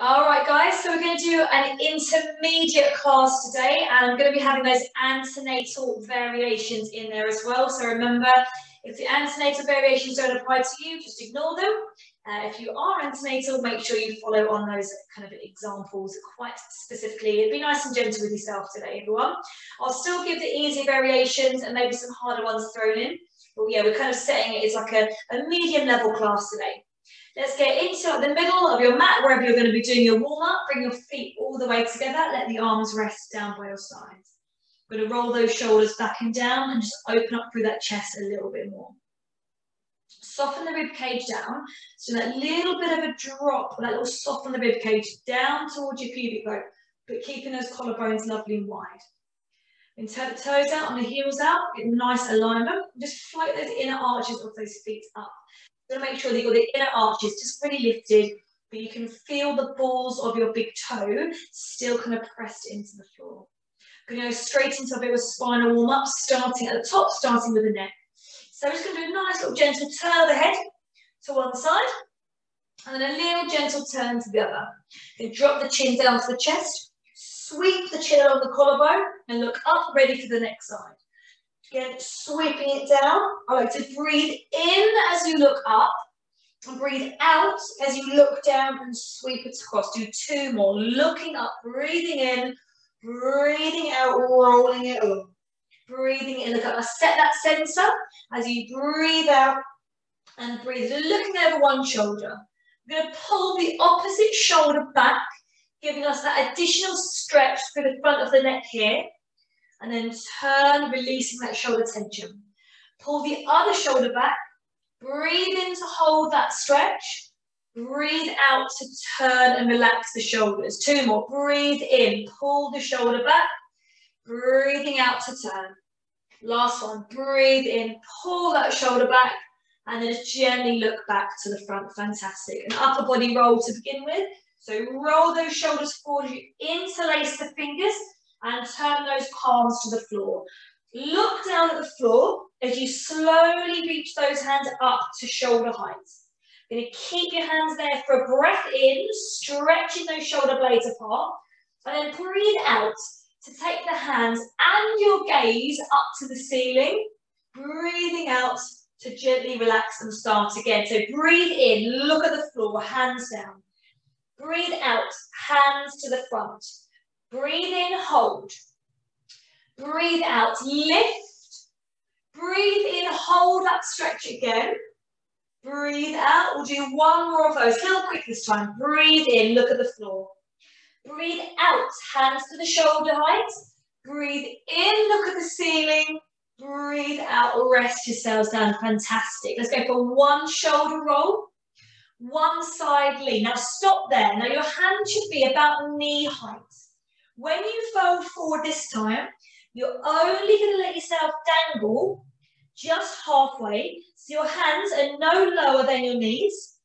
All right, guys, so we're going to do an intermediate class today, and I'm going to be having those antenatal variations in there as well. So remember, if the antenatal variations don't apply to you, just ignore them. If you are antenatal, make sure you follow on those kind of examples quite specifically. Be nice and gentle with yourself today, everyone. I'll still give the easy variations and maybe some harder ones thrown in. But yeah, we're kind of setting it as like a medium level class today. Let's get into the middle of your mat, wherever you're going to be doing your warm-up. Bring your feet all the way together. Let the arms rest down by your sides. We're going to roll those shoulders back and down and just open up through that chest a little bit more. Soften the rib cage down. So that little bit of a drop, that little soften the rib cage down towards your pubic bone, but keeping those collarbones lovely and wide. Then turn the toes out and the heels out. Get nice alignment. Just float those inner arches of those feet up. You're going to make sure that you've got the inner arches just really lifted, but you can feel the balls of your big toe still kind of pressed into the floor. We're going to go straight into a bit of a spinal warm-up, starting at the top, starting with the neck. So we're just going to do a nice little gentle turn of the head to one side, and then a little gentle turn to the other. Then drop the chin down to the chest, sweep the chin along the collarbone, and look up, ready for the next side. Again, sweeping it down. I like to breathe in as you look up and breathe out as you look down and sweep it across. Do two more. Looking up, breathing in, breathing out, rolling it up. Breathing in, look up. Set that sensor as you breathe out and breathe. Looking over one shoulder. We're going to pull the opposite shoulder back, giving us that additional stretch through the front of the neck here. And then turn, releasing that shoulder tension. Pull the other shoulder back. Breathe in to hold that stretch. Breathe out to turn and relax the shoulders. Two more. Breathe in. Pull the shoulder back. Breathing out to turn. Last one. Breathe in. Pull that shoulder back. And then just gently look back to the front. Fantastic. An upper body roll to begin with. So roll those shoulders forward. You interlace the fingers. And turn those palms to the floor. Look down at the floor as you slowly reach those hands up to shoulder height. You're going to keep your hands there for a breath in, stretching those shoulder blades apart. And then breathe out to take the hands and your gaze up to the ceiling. Breathing out to gently relax and start again. So breathe in, look at the floor, hands down. Breathe out, hands to the front. Breathe in, hold. Breathe out, lift. Breathe in, hold that stretch again. Breathe out. We'll do one more of those. A little quick this time. Breathe in, look at the floor. Breathe out, hands to the shoulder height. Breathe in, look at the ceiling. Breathe out, rest yourselves down. Fantastic. Let's go for one shoulder roll. One side lean. Now stop there. Now your hand should be about knee height. When you fold forward this time, you're only going to let yourself dangle just halfway, so your hands are no lower than your knees.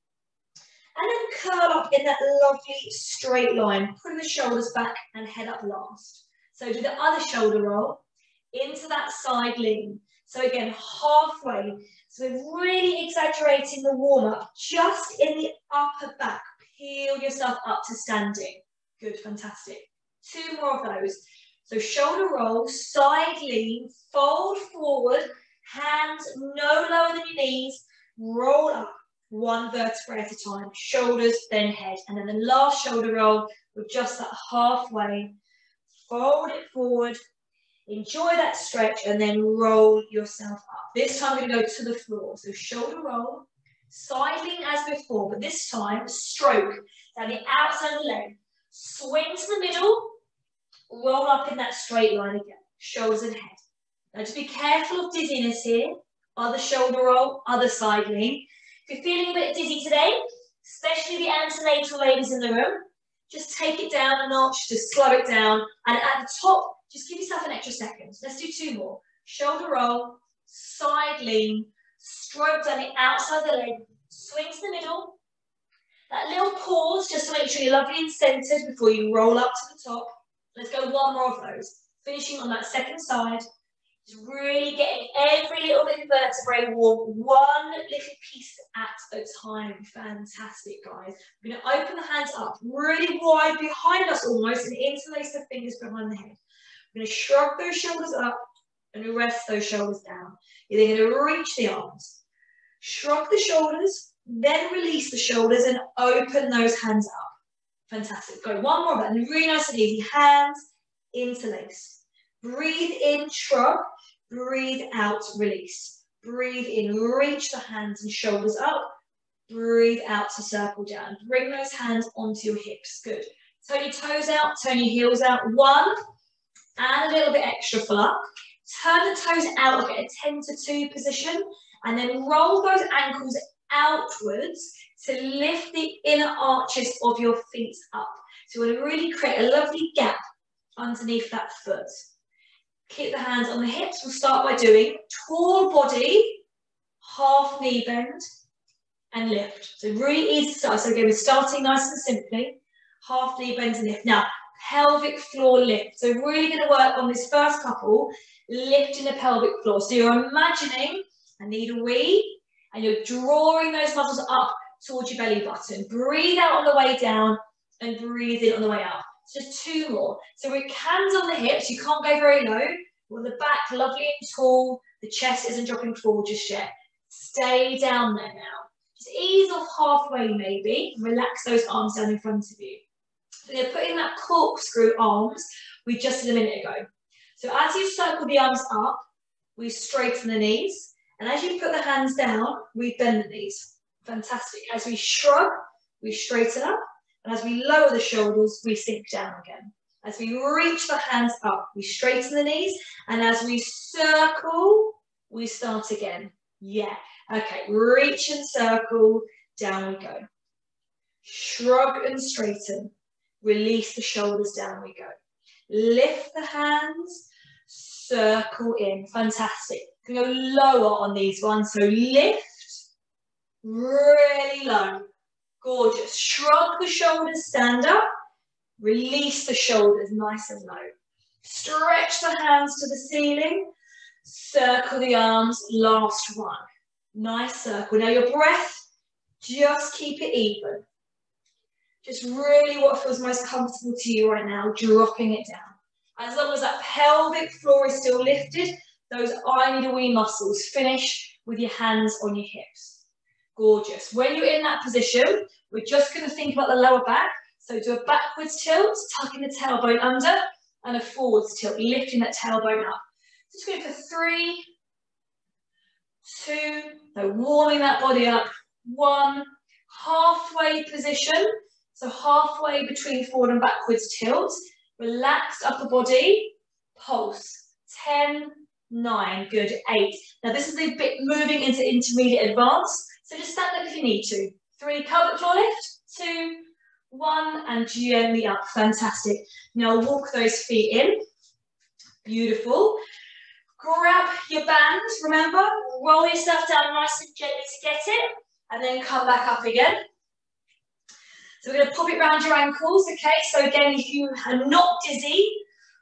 And then curl up in that lovely straight line, putting the shoulders back and head up last. So do the other shoulder roll into that side lean. So again, halfway. So we're really exaggerating the warm-up just in the upper back. Peel yourself up to standing. Good, fantastic. Two more of those. So shoulder roll, side lean, fold forward, hands no lower than your knees, roll up, one vertebrae at a time, shoulders, then head. And then the last shoulder roll with just that halfway, fold it forward, enjoy that stretch, and then roll yourself up. This time we're going to go to the floor. So shoulder roll, side lean as before, but this time stroke down the outside of the leg. Swing to the middle, roll up in that straight line again, shoulders and head. Now just be careful of dizziness here. Other shoulder roll, other side lean. If you're feeling a bit dizzy today, especially the antenatal ladies in the room, just take it down a notch, just slow it down. And at the top, just give yourself an extra second. Let's do two more. Shoulder roll, side lean, stroke down the outside of the leg, swing to the middle. That little pause just to make sure you're lovely and centered before you roll up to the top. Let's go one more of those. Finishing on that second side. Just really getting every little bit of vertebrae warm, one little piece at So time, fantastic, guys. We're going to open the hands up really wide behind us almost and interlace the fingers behind the head. We're going to shrug those shoulders up and rest those shoulders down. You're then going to reach the arms. Shrug the shoulders, then release the shoulders and open those hands up. Fantastic. Go one more button, really nice and easy. Hands, interlace. Breathe in, shrug. Breathe out, release. Breathe in, reach the hands and shoulders up. Breathe out to circle down. Bring those hands onto your hips. Good. Turn your toes out, turn your heels out. One, and a little bit extra for luck. Turn the toes out, get a 10 to 2 position, and then roll those ankles outwards to lift the inner arches of your feet up. So you want to really create a lovely gap underneath that foot. Keep the hands on the hips. We'll start by doing tall body, half knee bend, and lift. So really easy to start. So again, we're starting nice and simply. Half knee bend and lift. Now, pelvic floor lift. So really going to work on this first couple, lifting the pelvic floor. So you're imagining a needle wee, and you're drawing those muscles up towards your belly button. Breathe out on the way down and breathe in on the way up. Just 2 more. So with hands on the hips, you can't go very low. On the back, lovely and tall. The chest isn't dropping forward just yet. Stay down there now. Just ease off halfway maybe. Relax those arms down in front of you. So you're putting that corkscrew arms we just did a minute ago. So as you circle the arms up, we straighten the knees. And as you put the hands down, we bend the knees. Fantastic. As we shrug, we straighten up. And as we lower the shoulders, we sink down again. As we reach the hands up, we straighten the knees. And as we circle, we start again. Yeah. Okay. Reach and circle. Down we go. Shrug and straighten. Release the shoulders. Down we go. Lift the hands. Circle in. Fantastic. You can go lower on these ones. So lift. Really low. Gorgeous. Shrug the shoulders, stand up. Release the shoulders, nice and low. Stretch the hands to the ceiling. Circle the arms, last one. Nice circle. Now your breath, just keep it even. Just really what feels most comfortable to you right now, dropping it down. As long as that pelvic floor is still lifted, those eye-needle-wee muscles finish with your hands on your hips. Gorgeous. When you're in that position, we're just going to think about the lower back. So do a backwards tilt, tucking the tailbone under, and a forwards tilt, lifting that tailbone up. Just go for 3, 2, so warming that body up. 1, halfway position. So halfway between forward and backwards tilt. Relaxed upper body, pulse. 10, 9, good, 8. Now this is a bit moving into intermediate advanced. So just stand up if you need to. 3, pelvic floor lift. 2, 1, and gently up. Fantastic. Now walk those feet in. Beautiful. Grab your bands, remember. Roll yourself down nice and gently to get it. And then come back up again. So we're going to pop it around your ankles, okay? So again, if you are not dizzy,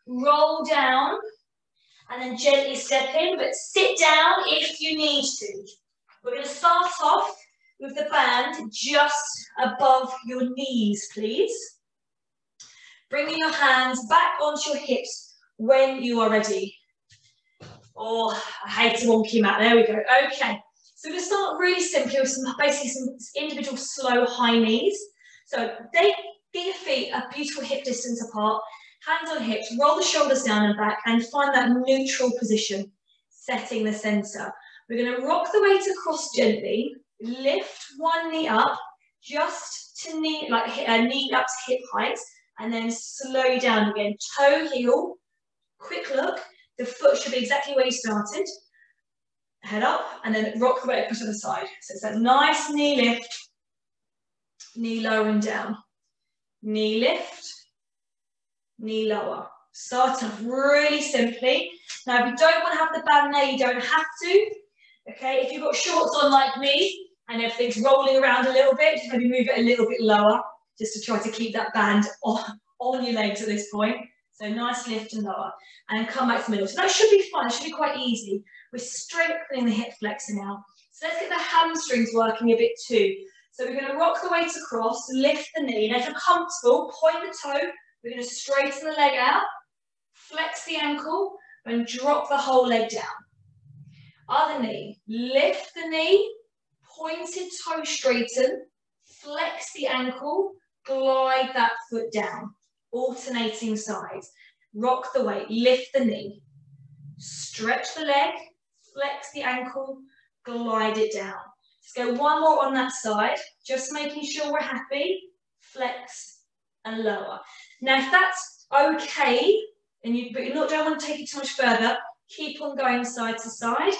roll down and then gently step in, but sit down if you need to. We're going to start off with the band just above your knees, please. Bringing your hands back onto your hips when you are ready. Oh, I hate to wonky mat. There we go. Okay. So we're going to start really simply with basically some individual slow high knees. So get your feet a beautiful hip distance apart, hands on hips, roll the shoulders down and back, and find that neutral position, setting the center. We're going to rock the weight across gently, lift one knee up, just to knee, knee up to hip height, and then slow down again. Toe, heel, quick look. The foot should be exactly where you started. Head up, and then rock the weight across to the side. So it's that nice knee lift, knee lowering down. Knee lift, knee lower. Start off really simply. Now, if you don't want to have the band there, you don't have to. Okay, if you've got shorts on like me and everything's rolling around a little bit, just maybe move it a little bit lower just to try to keep that band on your legs at this point. So nice lift and lower. And come back to the middle. So that should be fun. It should be quite easy. We're strengthening the hip flexor now. So let's get the hamstrings working a bit too. So we're going to rock the weight across, lift the knee. Now if you're comfortable, point the toe. We're going to straighten the leg out, flex the ankle, and drop the whole leg down. Other knee, lift the knee, pointed toe straighten, flex the ankle, glide that foot down. Alternating sides. Rock the weight, lift the knee, stretch the leg, flex the ankle, glide it down. Let's go one more on that side, just making sure we're happy. Flex and lower. Now, if that's okay, and but you don't want to take it too much further, keep on going side to side.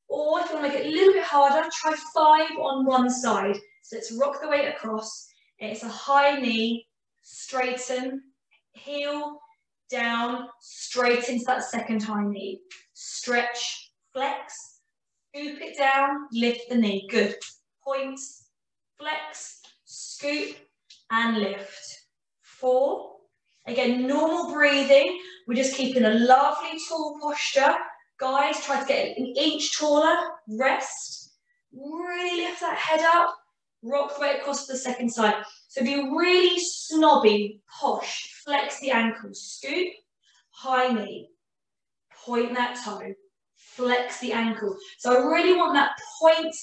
Or if you want to make it a little bit harder, try 5 on one side. So let's rock the weight across. It's a high knee, straighten, heel, down, straight into that second high knee. Stretch, flex, scoop it down, lift the knee. Good. Point, flex, scoop, and lift. 4. Again, normal breathing. We're just keeping a lovely tall posture. Guys, try to get an inch taller. Rest. Really lift that head up. Rock the weight across to the second side. So be really snobby, posh. Flex the ankles. Scoop, high knee. Point that toe. Flex the ankle. So I really want that point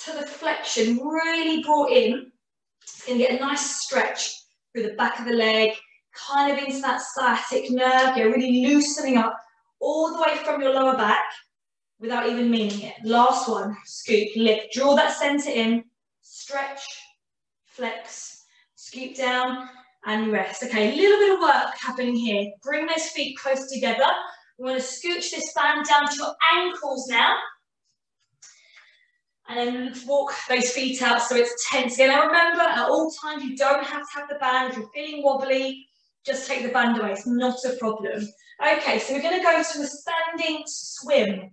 to the flexion really brought in. It's going to get a nice stretch through the back of the leg, kind of into that sciatic nerve. You're really loosening up all the way from your lower back without even meaning it. Last one. Scoop, lift. Draw that center in. Stretch, flex, scoop down, and rest. Okay, a little bit of work happening here. Bring those feet close together. We want to scooch this band down to your ankles now. And then walk those feet out so it's tense again. Now remember, at all times, you don't have to have the band. If you're feeling wobbly, just take the band away. It's not a problem. Okay, so we're going to go to a standing swim.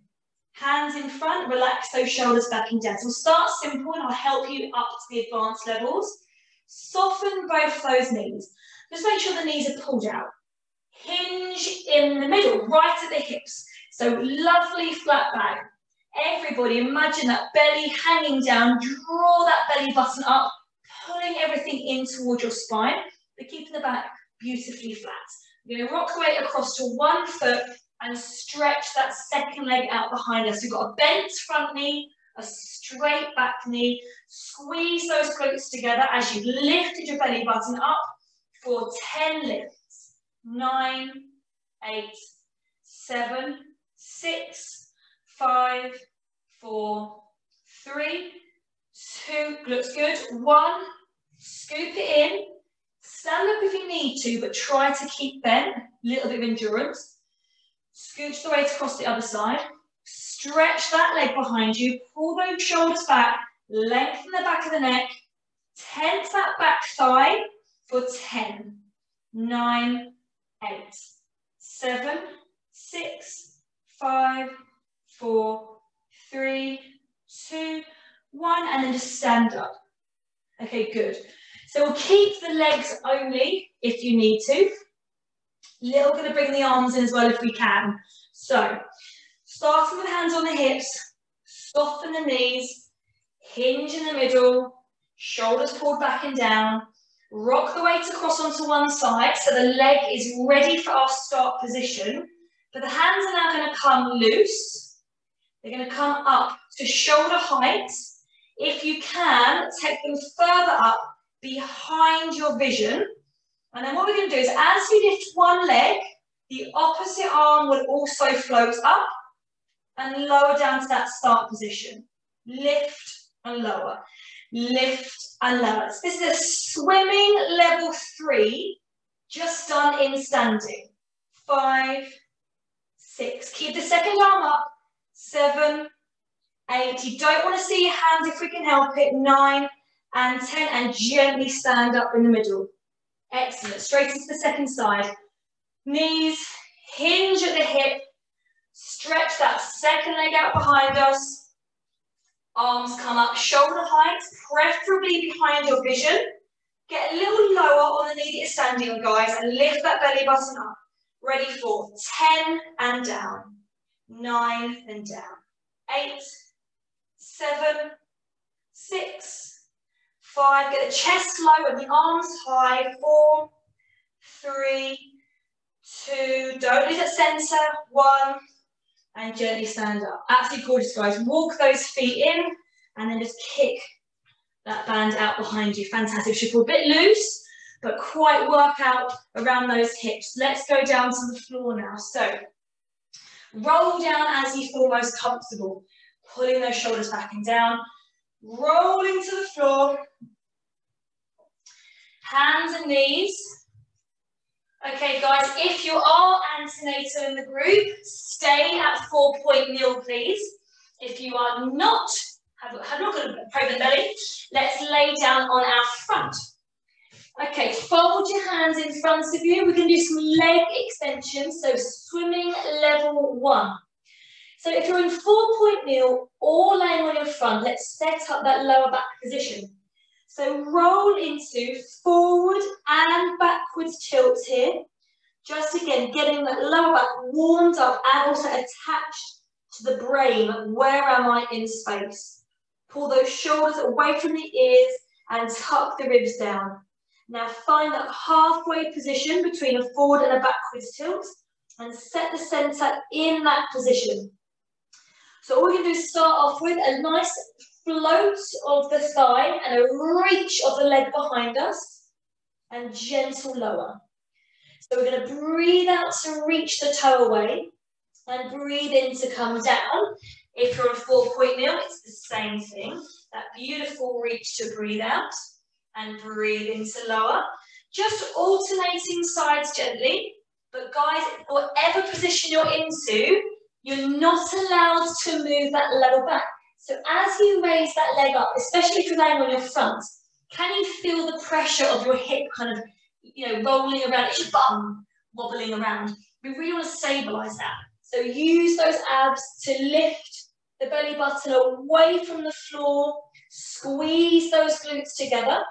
Hands in front, relax those shoulders back and down. So we'll start simple and I'll help you up to the advanced levels. Soften both those knees. Just make sure the knees are pulled out. Hinge in the middle, right at the hips. So lovely flat back. Everybody imagine that belly hanging down. Draw that belly button up, pulling everything in towards your spine, but keeping the back beautifully flat. You're going to rock the weight across to one foot and stretch that second leg out behind us. You've got a bent front knee, a straight back knee. Squeeze those glutes together as you've lifted your belly button up for 10 lifts. 9, 8, 7, 6, 5, 4, 3, 2, looks good. 1, scoop it in. Stand up if you need to, but try to keep bent. A little bit of endurance. Scooch the weight across the other side. Stretch that leg behind you. Pull those shoulders back. Lengthen the back of the neck. Tense that back thigh for 10, 9, 8, 7, 6, 5, 4, 3, 2, 1, and then just stand up. Okay, good. So we'll keep the legs only if you need to. Little going to bring the arms in as well if we can. So, starting with hands on the hips, soften the knees, hinge in the middle, shoulders pulled back and down. Rock the weight across onto one side so the leg is ready for our start position. But the hands are now going to come loose. They're going to come up to shoulder height. If you can, take them further up behind your vision. And then what we're going to do is as you lift one leg, the opposite arm will also float up and lower down to that start position. Lift and lower. Lift and lower. So this is a swimming level 3, just done in standing. 5, 6. Keep the second arm up. 7, 8. You don't want to see your hands if we can help it. 9 and 10. And gently stand up in the middle. Excellent. Straight into the second side. Knees hinge at the hip. Stretch that second leg out behind us. Arms come up shoulder height, preferably behind your vision. Get a little lower on the knee that you're standing on, guys, and lift that belly button up. Ready for 10 and down. 9 and down. 8, 7, 6, 5. Get the chest low and the arms high. 4, 3, 2. Don't lose that center. 1. And gently stand up. Absolutely gorgeous, guys. Walk those feet in and then just kick that band out behind you. Fantastic. Should feel a bit loose, but quite work out around those hips. Let's go down to the floor now. So roll down as you feel most comfortable. Pulling those shoulders back and down. Rolling to the floor. Hands and knees. Okay, guys, if you are antenatal in the group, stay at 4-point kneel, please. If you are not, have a look at the pregnant belly. Let's lay down on our front. Okay, fold your hands in front of you. We're going to do some leg extensions, so swimming level 1. So if you're in 4-point kneel or laying on your front, let's set up that lower back position. So roll into forward and backwards tilts here. Just again, getting that lower back warmed up and also attached to the brain. Where am I in space? Pull those shoulders away from the ears and tuck the ribs down. Now find that halfway position between a forward and a backwards tilt and set the center in that position. So all we're going to do is start off with a nice float of the thigh and a reach of the leg behind us and gentle lower. So we're going to breathe out to reach the toe away and breathe in to come down. If you're on 4-point kneel, it's the same thing. That beautiful reach to breathe out and breathe into lower. Just alternating sides gently. But guys, whatever position you're into, you're not allowed to move that lower back. So as you raise that leg up, especially if you're laying on your front, can you feel the pressure of your hip kind of, rolling around, it's your bum wobbling around? We really want to stabilize that. So use those abs to lift the belly button away from the floor, squeeze those glutes together.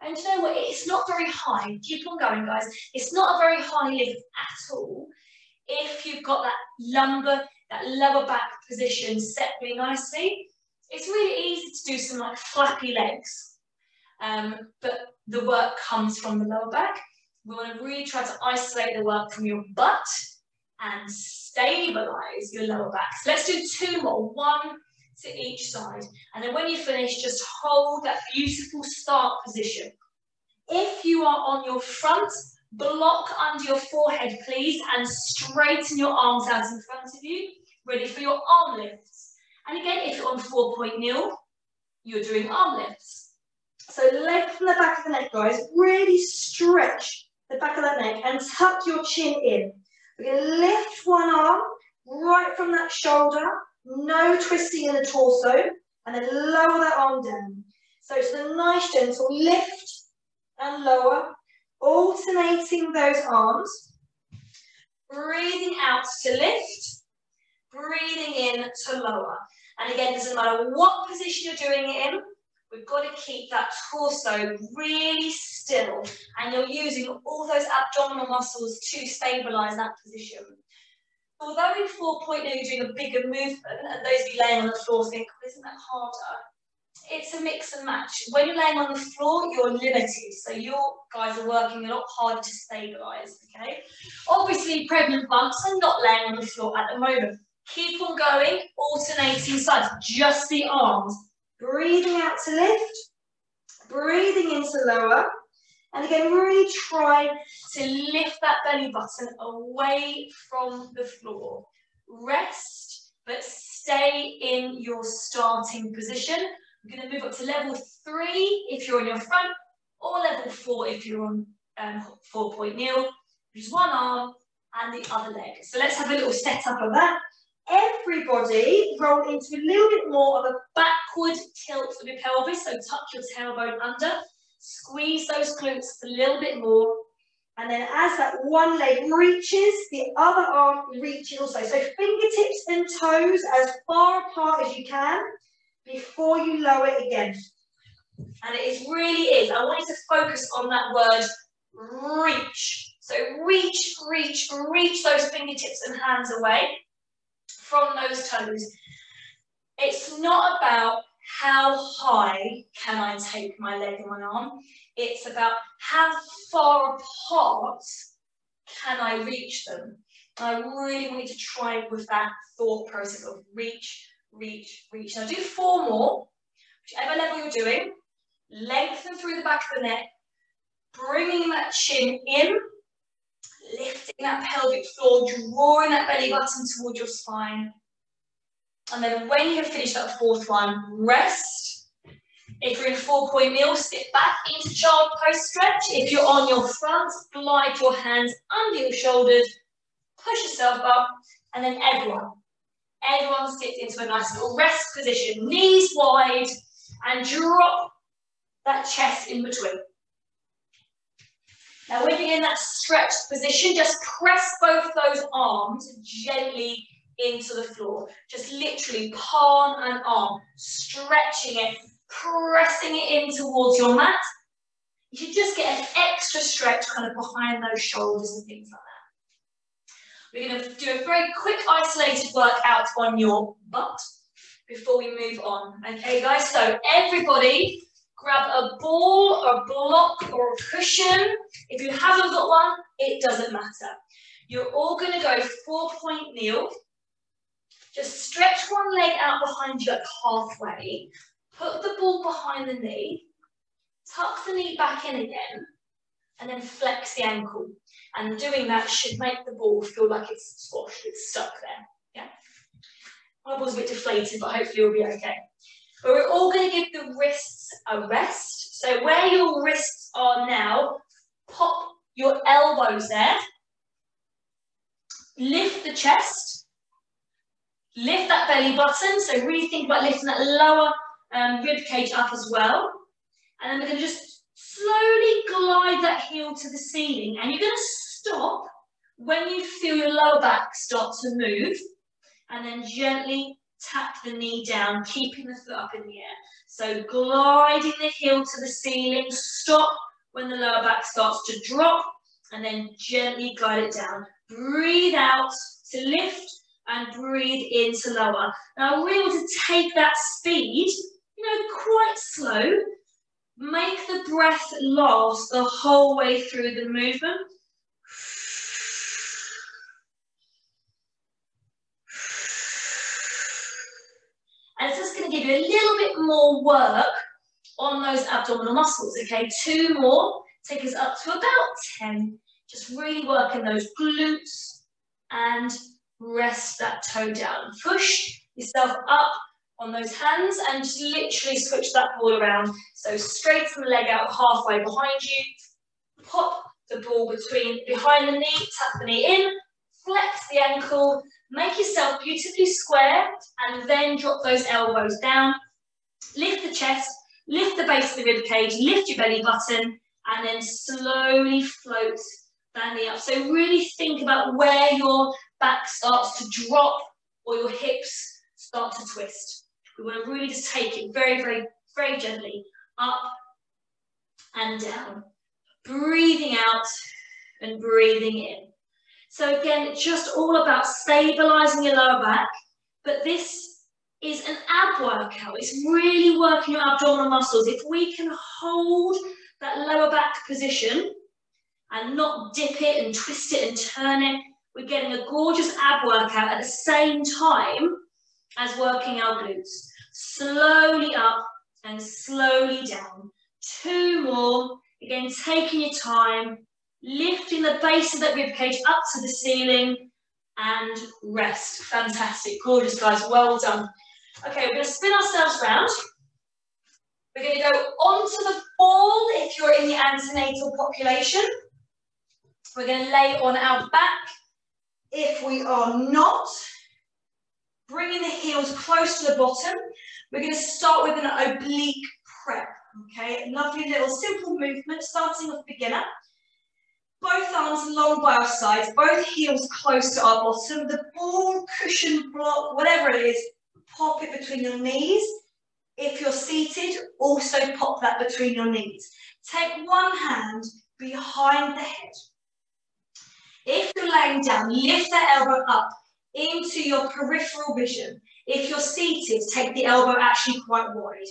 And you know what, it's not very high. Keep on going, guys. It's not a very high lift at all. If you've got that lumbar, that lower back position set really nicely, it's really easy to do some like flappy legs. But the work comes from the lower back. We want to really try to isolate the work from your butt and stabilize your lower back. So let's do 2 more, 1 to each side. And then when you finish, just hold that beautiful start position. If you are on your front, block under your forehead, please, and straighten your arms out in front of you, ready for your arm lifts. And again, if you're on 4-point kneel, you're doing arm lifts. So leg from the back of the neck, guys, really stretch the back of that neck and tuck your chin in. We're going to lift one arm right from that shoulder, no twisting in the torso, and then lower that arm down. So it's a nice gentle lift and lower, alternating those arms, breathing out to lift, breathing in to lower. And again, it doesn't matter what position you're doing it in, we've got to keep that torso really still. And you're using all those abdominal muscles to stabilize that position. Although in 4-point kneel you're doing a bigger movement, and those of you laying on the floor think, oh, isn't that harder? It's a mix and match. When you're laying on the floor, you're limited. So your guys are working a lot harder to stabilize, okay? Obviously, pregnant bumps are not laying on the floor at the moment. Keep on going, alternating sides, just the arms. Breathing out to lift, breathing into lower. And again, really try to lift that belly button away from the floor. Rest, but stay in your starting position. We're going to move up to level 3 if you're on your front, or level 4 if you're on 4-point kneel. Just one arm and the other leg. So let's have a little setup of that. Everybody roll into a little bit more of a backward tilt of your pelvis, so tuck your tailbone under, squeeze those glutes a little bit more, and then as that one leg reaches, the other arm reaches also. So fingertips and toes as far apart as you can before you lower it again. And it really is, I want you to focus on that word reach. So reach, reach, reach those fingertips and hands away from those toes. It's not about how high can I take my leg and my arm. It's about how far apart can I reach them. I really want you to try with that thought process of reach, reach, reach. Now do 4 more, whichever level you're doing. Lengthen through the back of the neck, bringing that chin in, lifting that pelvic floor, drawing that belly button towards your spine. And then when you have finished that 4th one, rest. If you're in 4-point kneel, sit back into child pose stretch. If you're on your front, glide your hands under your shoulders, push yourself up, and then everyone sits into a nice little rest position, knees wide, and drop that chest in between. Now when you're in that stretched position, just press both those arms gently into the floor. Just literally palm and arm, stretching it, pressing it in towards your mat. You should just get an extra stretch kind of behind those shoulders and things like that. We're going to do a very quick isolated workout on your butt before we move on. Okay guys, so everybody grab a ball, a block or a cushion. If you haven't got one, it doesn't matter. You're all going to go 4-point kneel. Just stretch one leg out behind you at halfway. Put the ball behind the knee. Tuck the knee back in again. And then flex the ankle. And doing that should make the ball feel like it's squashed, it's stuck there. Yeah? My ball's a bit deflated, but hopefully you'll be okay. But we're all going to give the wrists a rest. So where your wrists are now, pop your elbows there. Lift the chest. Lift that belly button. So really think about lifting that lower rib cage up as well. And then we're going to just slowly glide that heel to the ceiling. And you're going to stop when you feel your lower back start to move. And then gently tap the knee down, keeping the foot up in the air. So gliding the heel to the ceiling, stop when the lower back starts to drop, and then gently glide it down. Breathe out to lift and breathe in to lower. Now I really want to take that speed, quite slow. Make the breath last the whole way through the movement. And it's just going to give you a little bit more work on those abdominal muscles, okay? 2 more, take us up to about 10. Just really working those glutes and rest that toe down. Push yourself up on those hands and just literally switch that ball around. So straighten the leg out halfway behind you, pop the ball behind the knee, tap the knee in, flex the ankle, make yourself beautifully square, and then drop those elbows down. Lift the chest, lift the base of the rib cage, lift your belly button, and then slowly float that knee up. So really think about where your back starts to drop or your hips start to twist. We want to really just take it very, very, very gently up and down. Breathing out and breathing in. So again, it's just all about stabilizing your lower back, but this is an ab workout. It's really working your abdominal muscles. If we can hold that lower back position and not dip it and twist it and turn it, we're getting a gorgeous ab workout at the same time as working our glutes. Slowly up and slowly down. 2 more. Again, taking your time, lifting the base of that rib cage up to the ceiling, and rest. Fantastic. Gorgeous, guys. Well done. Okay, we're going to spin ourselves round. We're going to go onto the ball if you're in the antenatal population. We're going to lay on our back. If we are not, bringing the heels close to the bottom, we're going to start with an oblique prep. Okay, lovely little simple movement, starting off beginner. Both arms long by our sides, both heels close to our bottom. The ball, cushion, block, whatever it is, pop it between your knees. If you're seated, also pop that between your knees. Take one hand behind the head. If you're laying down, lift that elbow up into your peripheral vision. If you're seated, take the elbow actually quite wide.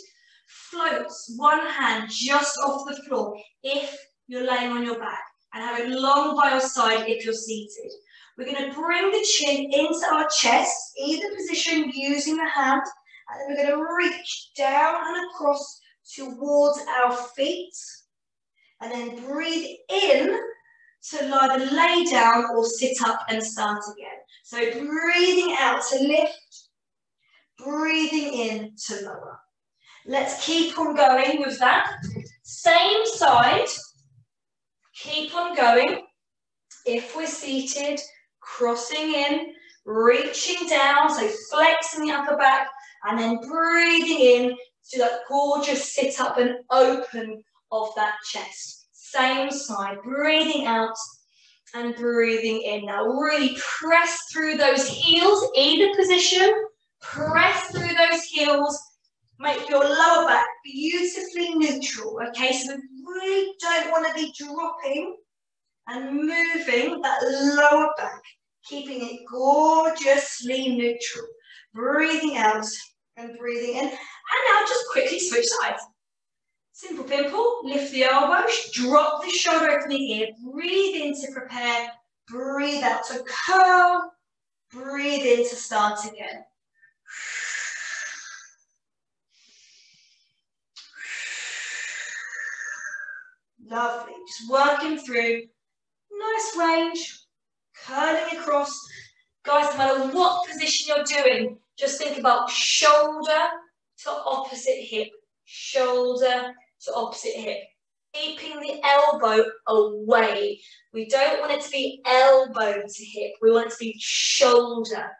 Floats one hand just off the floor if you're laying on your back, and have it long by your side if you're seated. We're going to bring the chin into our chest, either position using the hand, and then we're going to reach down and across towards our feet, and then breathe in to either lay down or sit up and start again. So breathing out to lift, breathing in to lower. Let's keep on going with that. Same side, keep on going. If we're seated, crossing in, reaching down, so flexing the upper back, and then breathing in to that gorgeous sit up and open of that chest. Same side, breathing out and breathing in. Now really press through those heels, either position, press through those heels, make your lower back beautifully neutral, okay? So we really don't want to be dropping and moving that lower back, keeping it gorgeously neutral. Breathing out and breathing in. And now just quickly switch sides. Simple pimple, lift the elbows, drop the shoulder over the ear, breathe in to prepare, breathe out to curl, breathe in to start again. Lovely, just working through, nice range, curling across. Guys, no matter what position you're doing, just think about shoulder to opposite hip, shoulder to opposite hip. Keeping the elbow away. We don't want it to be elbow to hip. We want it to be shoulder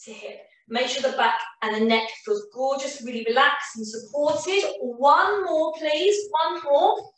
to hip. Make sure the back and the neck feels gorgeous, really relaxed and supported. One more, please. One more.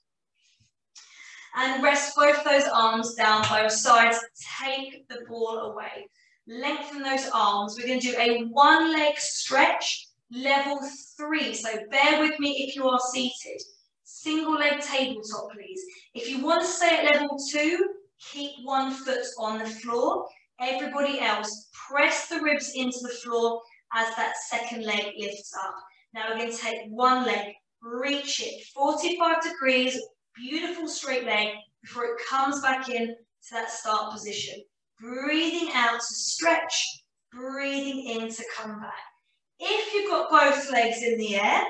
And rest both those arms down by your sides. Take the ball away. Lengthen those arms. We're going to do a one leg stretch, level 3. So bear with me if you are seated. Single leg tabletop, please. If you want to stay at level 2, keep one foot on the floor. Everybody else, press the ribs into the floor as that second leg lifts up. Now we're going to take one leg, reach it, 45 degrees, beautiful straight leg before it comes back in to that start position. Breathing out to stretch, breathing in to come back. If you've got both legs in the air,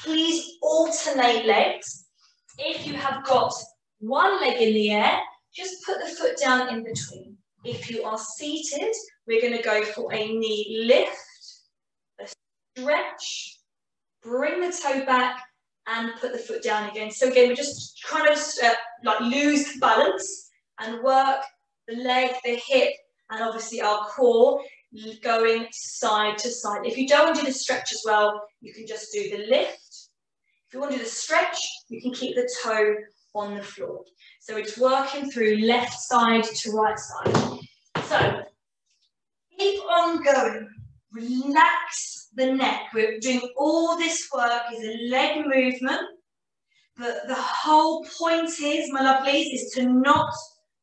please alternate legs. If you have got one leg in the air, just put the foot down in between. If you are seated, we're going to go for a knee lift, a stretch, bring the toe back, and put the foot down again. So again, we're just trying to like lose the balance and work the leg, the hip, and obviously our core going side to side. If you don't want to do the stretch as well, you can just do the lift. If you want to do the stretch, you can keep the toe on the floor. So we're just working through left side to right side. So keep on going. Relax the neck. We're doing all this work is a leg movement, but the whole point is, my lovelies, is to not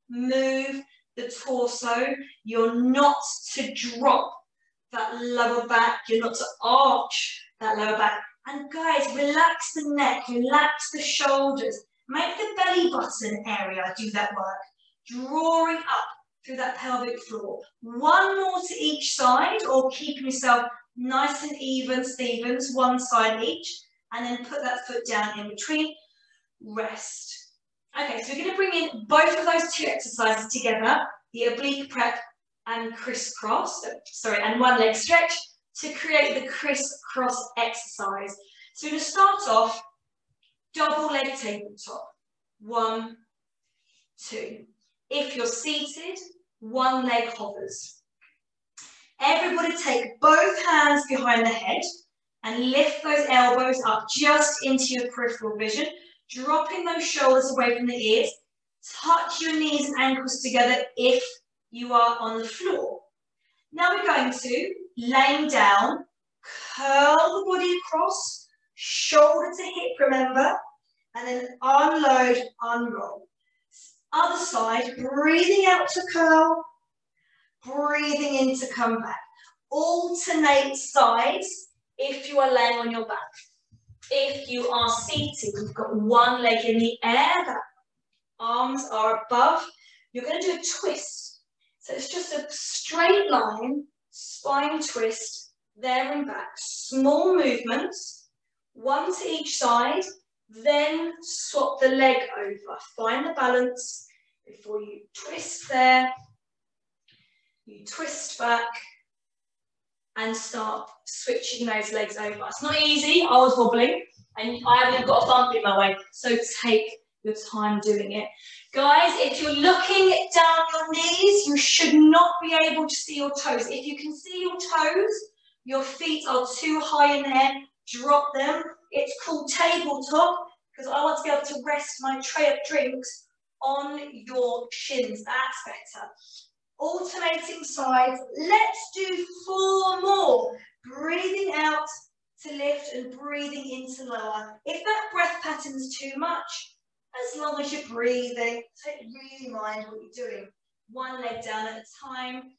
move the torso. You're not to drop that lower back. You're not to arch that lower back. And guys, relax the neck, relax the shoulders. Make the belly button area do that work. Drawing up through that pelvic floor. One more to each side, or keeping yourself nice and even, Stevens, one side each, and then put that foot down in between. Rest. Okay, so we're going to bring in both of those two exercises together, the oblique prep and crisscross, and one leg stretch to create the crisscross exercise. So we're going to start off double leg tabletop. 1, 2. If you're seated, one leg hovers. Everybody take both hands behind the head and lift those elbows up just into your peripheral vision, dropping those shoulders away from the ears. Touch your knees and ankles together if you are on the floor. Now we're going to, laying down, curl the body across, shoulder to hip, remember, and then unload, unroll. Other side, breathing out to curl, breathing in to come back. alternate sides if you are laying on your back. If you are seated, you've got one leg in the air, the arms are above, you're going to do a twist. So it's just a straight line, spine twist, there and back. Small movements, one to each side, then swap the leg over. Find the balance before you twist there, you twist back, and start switching those legs over. It's not easy, I was wobbling, and I haven't even got a bump in my way, so take your time doing it. Guys, if you're looking down your knees, you should not be able to see your toes. If you can see your toes, your feet are too high in the air, drop them. It's called tabletop, because I want to be able to rest my tray of drinks on your shins. That's better. Alternating sides. Let's do 4 more. Breathing out to lift and breathing in to lower. If that breath pattern's too much, as long as you're breathing, take really mind what you're doing. One leg down at a time.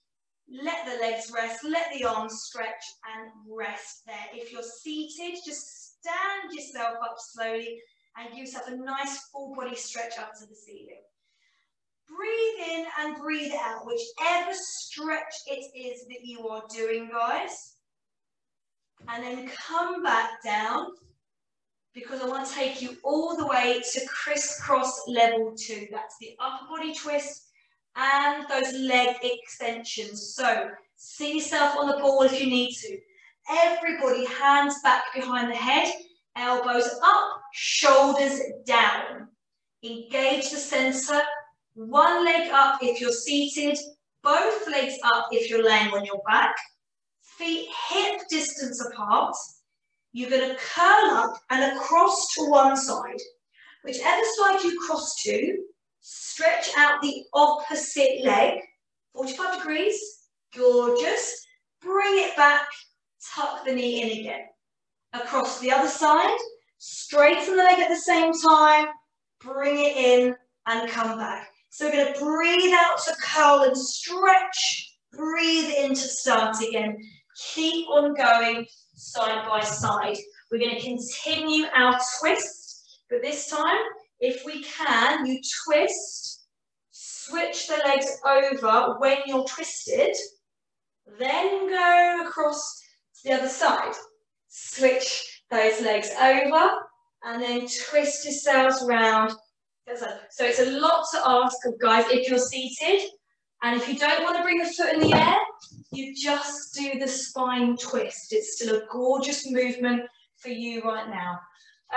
Let the legs rest, let the arms stretch and rest there. If you're seated, just stand yourself up slowly and give yourself a nice full body stretch up to the ceiling. Breathe in and breathe out, whichever stretch it is that you are doing, guys. And then come back down, because I want to take you all the way to crisscross level 2. That's the upper body twist and those leg extensions. So see yourself on the ball if you need to. Everybody, hands back behind the head, elbows up, shoulders down. Engage the center. One leg up if you're seated, both legs up if you're laying on your back. Feet hip distance apart. You're going to curl up and across to one side. Whichever side you cross to, stretch out the opposite leg, 45 degrees, gorgeous. Bring it back, tuck the knee in again. Across the other side, straighten the leg at the same time, bring it in and come back. So we're going to breathe out to curl and stretch, breathe in to start again. Keep on going side by side. We're going to continue our twist, but this time, if we can, you twist, switch the legs over when you're twisted, then go across to the other side. Switch those legs over, and then twist yourselves around. So it's a lot to ask of, guys, if you're seated, and if you don't want to bring the foot in the air, you just do the spine twist. It's still a gorgeous movement for you right now.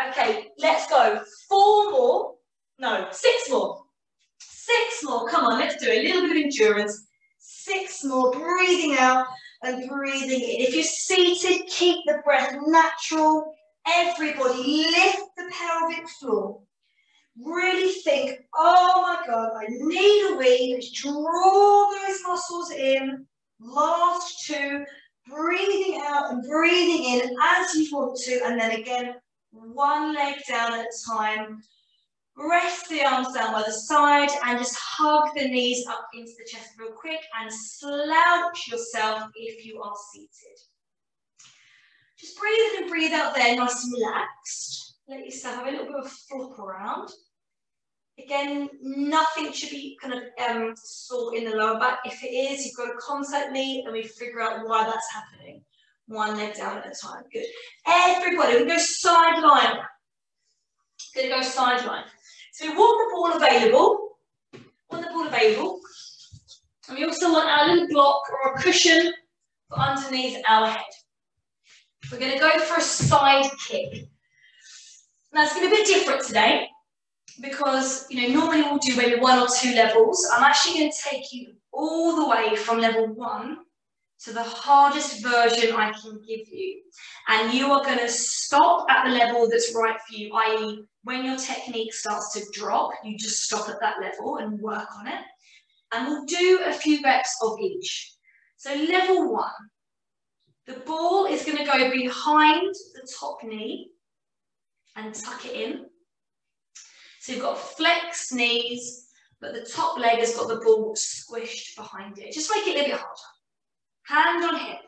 Okay, let's go. 4 more. No, 6 more. 6 more. Come on, let's do a little bit of endurance. 6 more. Breathing out and breathing in. If you're seated, keep the breath natural. Everybody, lift the pelvic floor. Really think, oh my God, I need a wee. Let's draw those muscles in. Last 2. Breathing out and breathing in as you want to. And then again, one leg down at a time. Rest the arms down by the side and just hug the knees up into the chest real quick and slouch yourself if you are seated. Just breathe in and breathe out there, nice and relaxed. Let yourself have a little bit of a flop around. Again, nothing should be kind of sore in the lower back. If it is, you've got to contact me and we figure out why that's happening. One leg down at a time. Good. Everybody, we go sideline. Going to go sideline. So we want the ball available. And we also want our little block or a cushion for underneath our head. We're going to go for a side kick. Now it's going to be a bit different today, because normally we'll do maybe 1 or 2 levels. I'm actually going to take you all the way from level 1 to the hardest version I can give you. And you are going to stop at the level that's right for you, i.e. when your technique starts to drop, you just stop at that level and work on it. And we'll do a few reps of each. So level 1, the ball is going to go behind the top knee and tuck it in. So you've got flexed knees, but the top leg has got the ball squished behind it. Just make it a little bit harder. Hand on hip.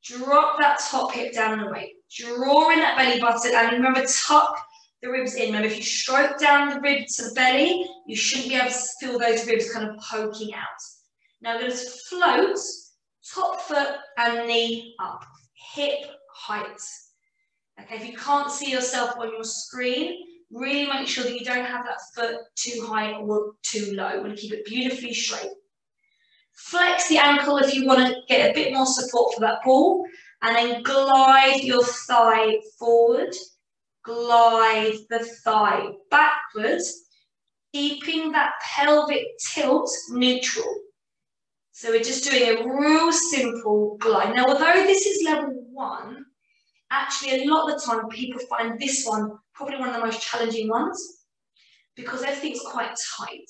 Drop that top hip down and away. Draw in that belly button, and remember, tuck the ribs in. Remember, if you stroke down the rib to the belly, you shouldn't be able to feel those ribs kind of poking out. Now we're going to float, top foot and knee up, hip height. Okay, if you can't see yourself on your screen, really make sure that you don't have that foot too high or too low. We're going to keep it beautifully straight. Flex the ankle if you want to get a bit more support for that ball, and then glide your thigh forward, glide the thigh backwards, keeping that pelvic tilt neutral. So we're just doing a real simple glide. Now, although this is level 1, actually a lot of the time people find this one probably one of the most challenging ones because everything's quite tight.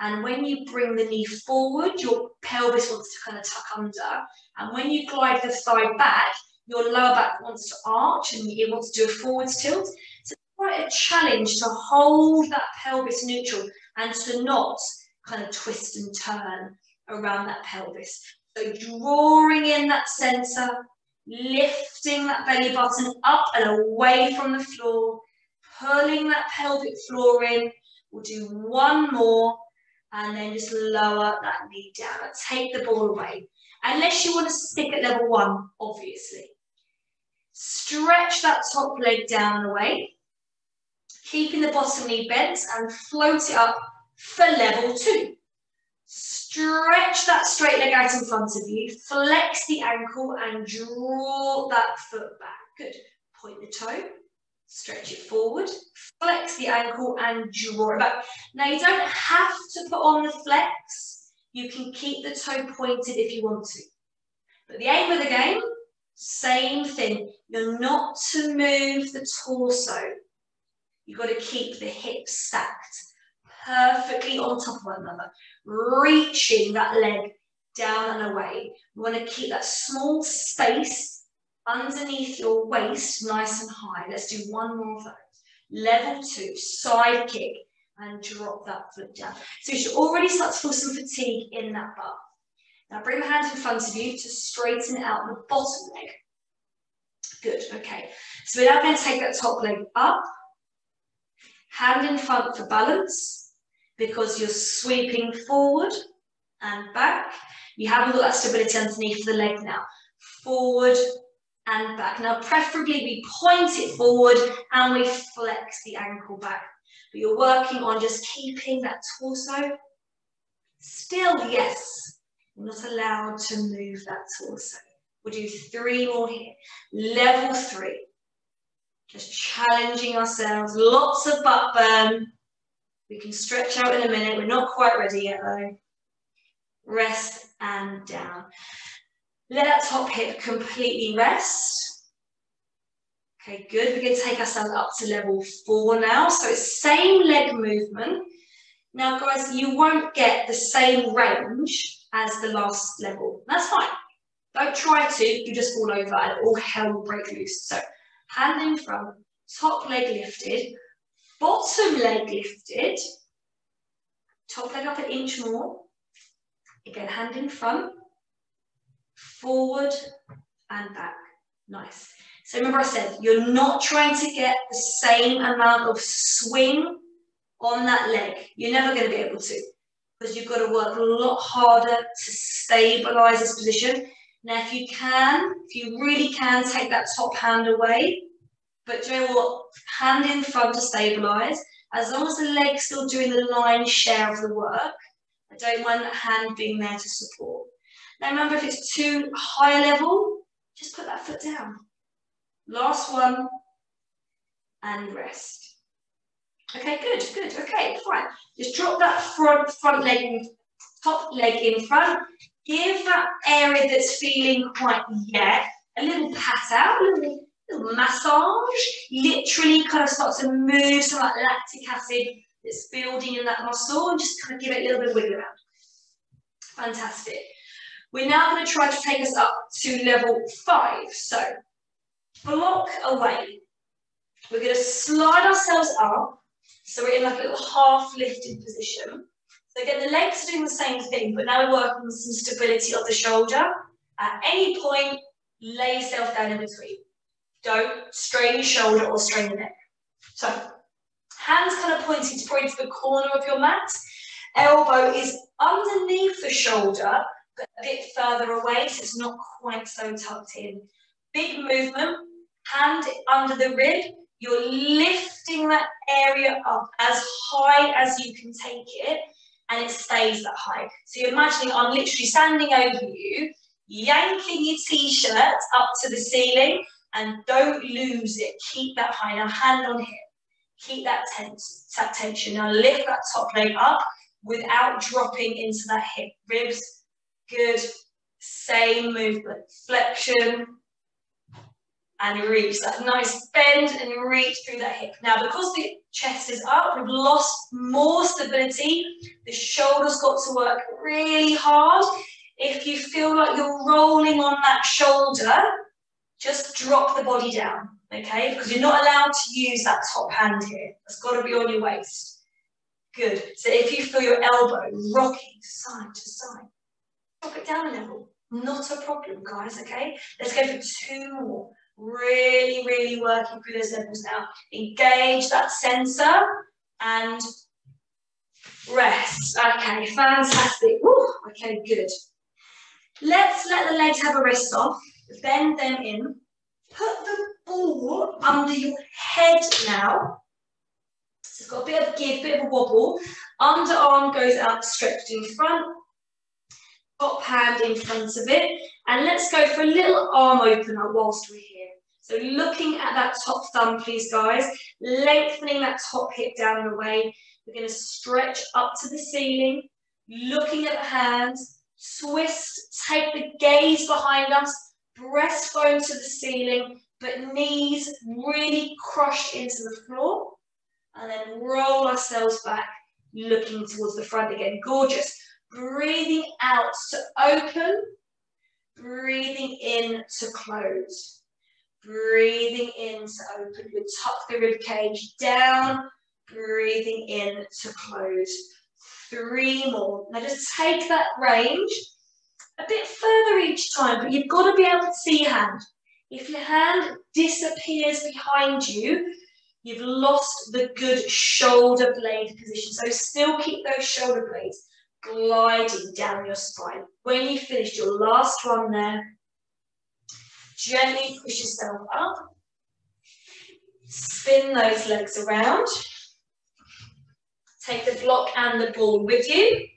And when you bring the knee forward, your pelvis wants to kind of tuck under. And when you glide the thigh back, your lower back wants to arch and it wants to do a forwards tilt. So it's quite a challenge to hold that pelvis neutral and to not kind of twist and turn around that pelvis. So drawing in that center, lifting that belly button up and away from the floor, pulling that pelvic floor in. We'll do one more. And then just lower that knee down and take the ball away. Unless you want to stick at level 1, obviously. Stretch that top leg down and away, keeping the bottom knee bent, and float it up for level 2. Stretch that straight leg out in front of you, flex the ankle and draw that foot back. Good. Point the toe. Stretch it forward, flex the ankle and draw it back. Now you don't have to put on the flex. You can keep the toe pointed if you want to. But the aim of the game, same thing. You're not to move the torso. You've got to keep the hips stacked perfectly on top of one another. Reaching that leg down and away. You want to keep that small space underneath your waist, nice and high. Let's do one more of those. Level 2, side kick, and drop that foot down. So you should already start to feel some fatigue in that butt. Now bring the hands in front of you to straighten out the bottom leg. Good, okay. So we're now going to take that top leg up, hand in front for balance, because you're sweeping forward and back. You haven't got that stability underneath the leg now. Forward and back. Now, preferably we point it forward and we flex the ankle back. But you're working on just keeping that torso still, yes. You're not allowed to move that torso. We'll do 3 more here. Level 3. Just challenging ourselves. Lots of butt burn. We can stretch out in a minute. We're not quite ready yet though. Rest and down. Let that top hip completely rest. Okay, good. We're going to take ourselves up to level 4 now. So it's same leg movement. Now, guys, you won't get the same range as the last level. That's fine. Don't try to. You just fall over and all hell will break loose. So hand in front, top leg lifted, bottom leg lifted, top leg up an inch more. Again, hand in front. Forward and back. Nice. So remember I said, you're not trying to get the same amount of swing on that leg. You're never going to be able to, because you've got to work a lot harder to stabilize this position. Now, if you really can, take that top hand away. But do you know what? Hand in front to stabilize. As long as the leg's still doing the lion's share of the work, I don't mind that hand being there to support. Now remember, if it's too high level, just put that foot down. Last one, and rest. Okay, good, good. Okay, fine. Just drop that front leg, top leg in front. Give that area that's feeling quite a little pat out, a little massage. Literally kind of start to move some of that lactic acid that's building in that muscle, and just kind of give it a little bit of wiggle around. Fantastic. We're now going to try to take us up to level 5. So, block away. We're going to slide ourselves up. So we're in like a little half lifted position. So again, the legs are doing the same thing, but now we're working on some stability of the shoulder. At any point, lay yourself down in between. Don't strain your shoulder or strain your neck. So, hands kind of pointing to the corner of your mat. Elbow is underneath the shoulder, but a bit further away, so it's not quite so tucked in. Big movement, hand under the rib. You're lifting that area up as high as you can take it, and it stays that high. So you're imagining I'm literally standing over you, yanking your t-shirt up to the ceiling, and don't lose it. Keep that high. Now, hand on hip. Keep that tension. Now, lift that top leg up without dropping into that hip. Ribs, good. Same movement. Flexion and reach. That nice bend and reach through that hip. Now, because the chest is up, we've lost more stability. The shoulders got to work really hard. If you feel like you're rolling on that shoulder, just drop the body down, okay? Because you're not allowed to use that top hand here. It's got to be on your waist. Good. So if you feel your elbow rocking side to side, drop it down a level. Not a problem, guys, okay? Let's go for 2 more. Really, really working through those levels now. Engage that sensor and rest. Okay, fantastic. Woo, okay, good. Let's let the legs have a rest off. Bend them in. Put the ball under your head now. So it's got a bit of give, bit of a wobble. Underarm goes out, stretched in front. Top hand in front of it. And let's go for a little arm opener whilst we're here. So looking at that top thumb, please, guys. Lengthening that top hip down and away. We're going to stretch up to the ceiling. Looking at the hands. Twist. Take the gaze behind us. Breastbone to the ceiling. But knees really crushed into the floor. And then roll ourselves back. Looking towards the front again. Gorgeous. Breathing out to open. Breathing in to close. Breathing in to open. You tuck the rib cage down. Breathing in to close. 3 more. Now just take that range a bit further each time, but you've got to be able to see your hand. If your hand disappears behind you, you've lost the good shoulder blade position. So still keep those shoulder blades gliding down your spine. When you've finished your last one there, gently push yourself up. Spin those legs around. Take the block and the ball with you.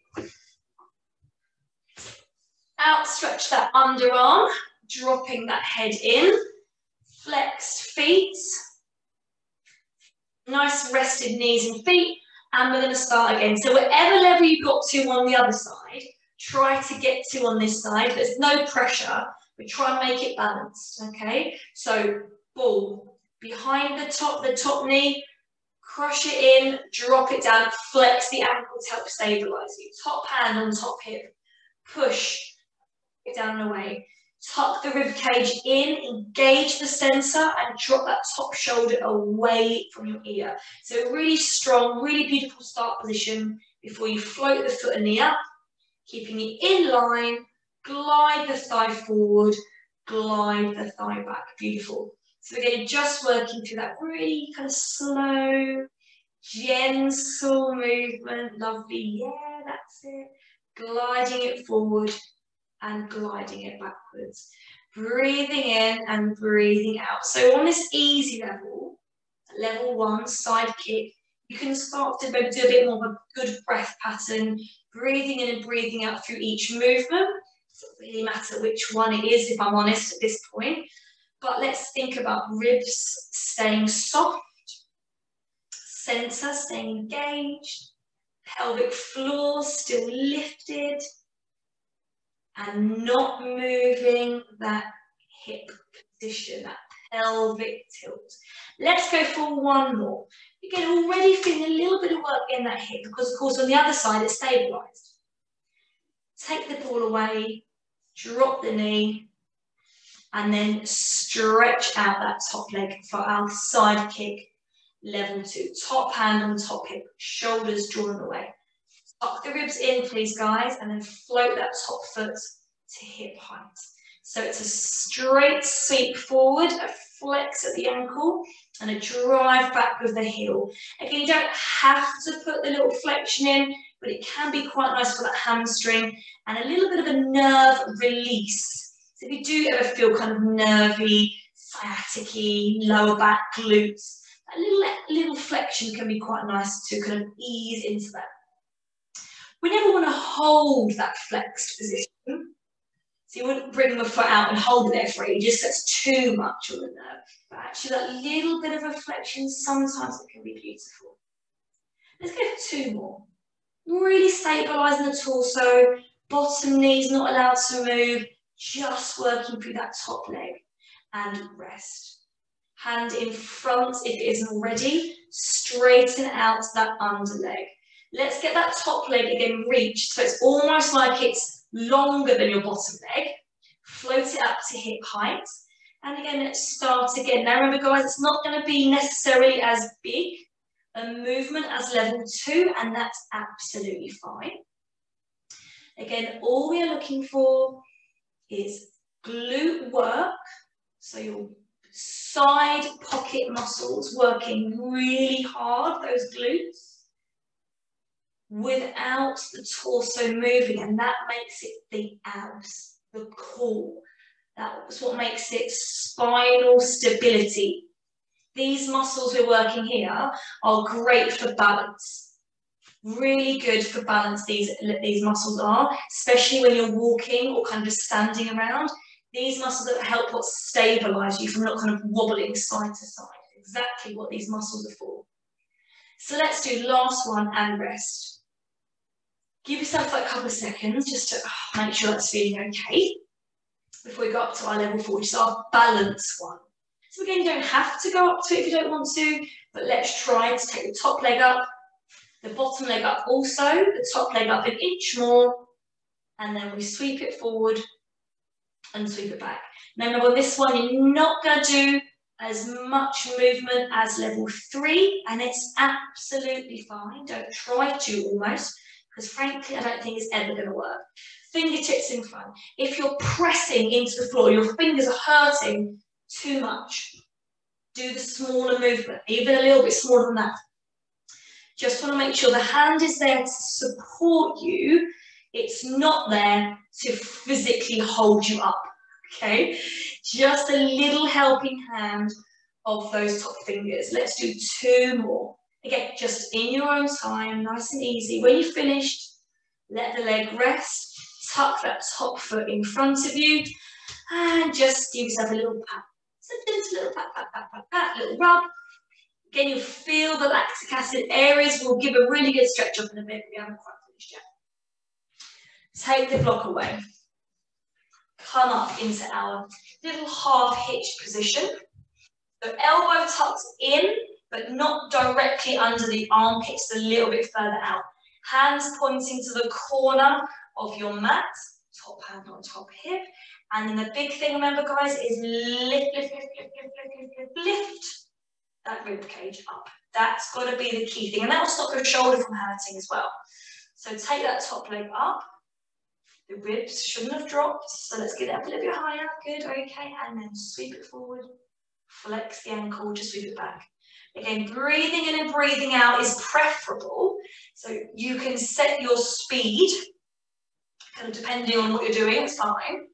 Outstretch that underarm, dropping that head in. Flexed feet. Nice rested knees and feet. And we're going to start again. So whatever level you got to on the other side, try to get to on this side. There's no pressure, but try and make it balanced, okay? So ball behind the top knee, crush it in, drop it down, flex the ankle to help stabilize you. Top hand on top hip, push it down and away. Tuck the rib cage in, engage the sensor, and drop that top shoulder away from your ear. So really strong, really beautiful start position before you float the foot and knee up, keeping it in line, glide the thigh forward, glide the thigh back. Beautiful. So again, just working through that really kind of slow, gentle movement. Lovely. Yeah, that's it. Gliding it forward and gliding it backwards. Breathing in and breathing out. So on this easy level, level 1, side kick, you can start to do a bit more of a good breath pattern, breathing in and breathing out through each movement. It doesn't really matter which one it is, if I'm honest, at this point. But let's think about ribs staying soft, center staying engaged, pelvic floor still lifted, and not moving that hip position, that pelvic tilt. Let's go for 1 more. Again, already feeling a little bit of work in that hip because, of course, on the other side, it's stabilized. Take the ball away, drop the knee, and then stretch out that top leg for our side kick, level 2. Top hand on top hip, shoulders drawn away. Tuck the ribs in, please, guys, and then float that top foot to hip height. So it's a straight sweep forward, a flex at the ankle, and a drive back with the heel. Again, you don't have to put the little flexion in, but it can be quite nice for that hamstring and a little bit of a nerve release. So if you do ever feel kind of nervy, sciatic-y, lower back, glutes, a little flexion can be quite nice to kind of ease into that. We never want to hold that flexed position. So you wouldn't bring the foot out and hold it there for ages, that's too much on the nerve. But actually that little bit of a flexion, sometimes it can be beautiful. Let's go for 2 more. Really stabilising the torso, bottom knees not allowed to move, just working through that top leg. And rest. Hand in front if it isn't already, straighten out that under leg. Let's get that top leg again reached, so it's almost like it's longer than your bottom leg. Float it up to hip height. And again, let's start again. Now remember guys, it's not going to be necessarily as big a movement as level 2, and that's absolutely fine. Again, all we are looking for is glute work, so your side pocket muscles working really hard, those glutes, without the torso moving, and that makes it the abs, the core. That's what makes it spinal stability. These muscles we're working here are great for balance. Really good for balance, these muscles are, especially when you're walking or kind of just standing around. These muscles that help what stabilise you from not kind of wobbling side to side. Exactly what these muscles are for. So let's do last one and rest. Give yourself like a couple of seconds just to make sure that's feeling okay before we go up to our level 4, which is our balance one. So again, you don't have to go up to it if you don't want to, but let's try to take the top leg up, the bottom leg up also, the top leg up an inch more, and then we sweep it forward and sweep it back. Now remember, this one you're not going to do as much movement as level 3, and it's absolutely fine. Don't try to almost, because frankly, I don't think it's ever going to work. Fingertips in front. If you're pressing into the floor, your fingers are hurting too much. Do the smaller movement, even a little bit smaller than that. Just want to make sure the hand is there to support you. It's not there to physically hold you up, okay? Just a little helping hand of those top fingers. Let's do 2 more. Again, just in your own time, nice and easy. When you've finished, let the leg rest, tuck that top foot in front of you, and just give yourself a little pat. So just a little pat, pat, pat, pat, pat, little rub. Again, you'll feel the lactic acid areas. We'll give a really good stretch up in a bit. We haven't quite finished yet. Take the block away. Come up into our little half hitch position. So elbow tucked in, but not directly under the armpits, a little bit further out. Hands pointing to the corner of your mat, top hand on top hip. And then the big thing, remember guys, is lift, lift, lift, lift, lift, lift, lift, lift that rib cage up. That's got to be the key thing. And that will stop your shoulder from hurting as well. So take that top leg up. The ribs shouldn't have dropped. So let's get it up a little bit higher. Good, okay. And then sweep it forward. Flex the ankle, just sweep it back. Again, breathing in and breathing out is preferable. So you can set your speed, kind of depending on what you're doing, it's fine.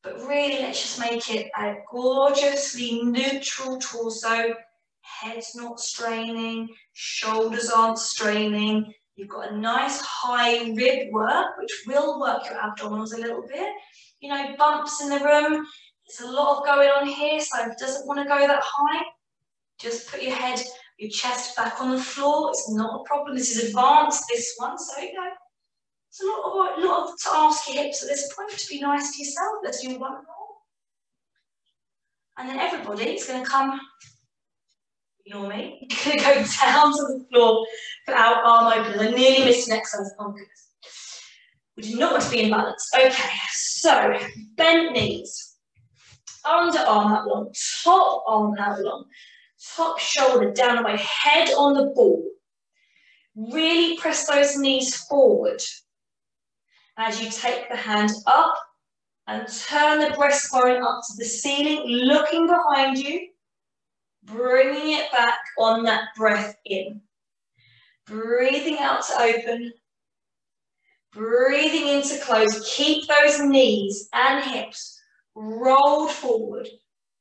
But really, let's just make it a gorgeously neutral torso. Head's not straining, shoulders aren't straining. You've got a nice high rib work, which will work your abdominals a little bit. You know, bumps in the room. There's a lot of going on here, so if it doesn't want to go that high, just put your head, your chest back on the floor. It's not a problem. This is advanced, this one, so you know. It's a lot to ask your hips at this point, to be nice to yourself. Let's do 1 more. And then everybody is going to come, ignore me, you're going to go down to the floor for our arm openers. I nearly missed an exercise. Oh goodness. We do not want to be in balance. Okay, so bent knees, underarm out long, top arm out long, top shoulder down away, head on the ball. Really press those knees forward as you take the hand up And turn the breastbone up to the ceiling, looking behind you, bringing it back on that breath in. Breathing out to open, breathing in to close. Keep those knees and hips rolled forward,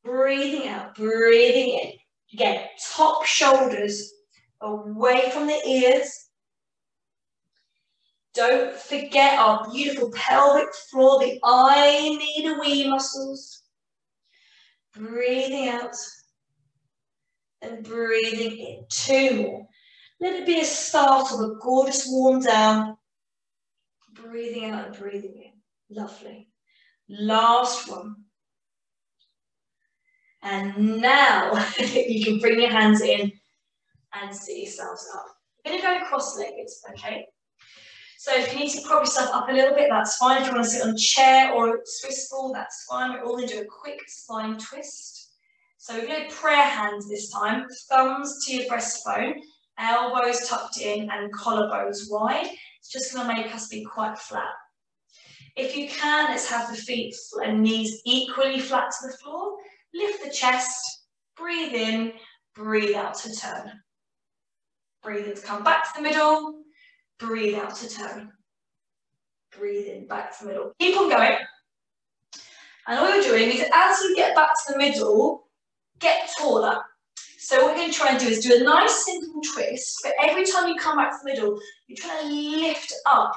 breathing out, breathing in. Again, top shoulders away from the ears. Don't forget our beautiful pelvic floor, the I need a wee muscles. Breathing out and breathing in. 2 more. Let it be a start of a gorgeous warm down. Breathing out and breathing in. Lovely. Last one. And now you can bring your hands in and sit yourselves up. You're going to go cross-legged, okay? So if you need to prop yourself up a little bit, that's fine. If you want to sit on a chair or a Swiss ball, that's fine. We're all going to do a quick spine twist. So we're going to prayer hands this time. Thumbs to your breastbone, elbows tucked in and collarbones wide. It's just going to make us be quite flat. If you can, let's have the feet and knees equally flat to the floor. Lift the chest, breathe in, breathe out to turn. Breathe in to come back to the middle. Breathe out to turn. Breathe in, back to the middle. Keep on going. And all you're doing is as you get back to the middle, get taller. So what we're going to try and do is do a nice simple twist, but every time you come back to the middle, you're trying to lift up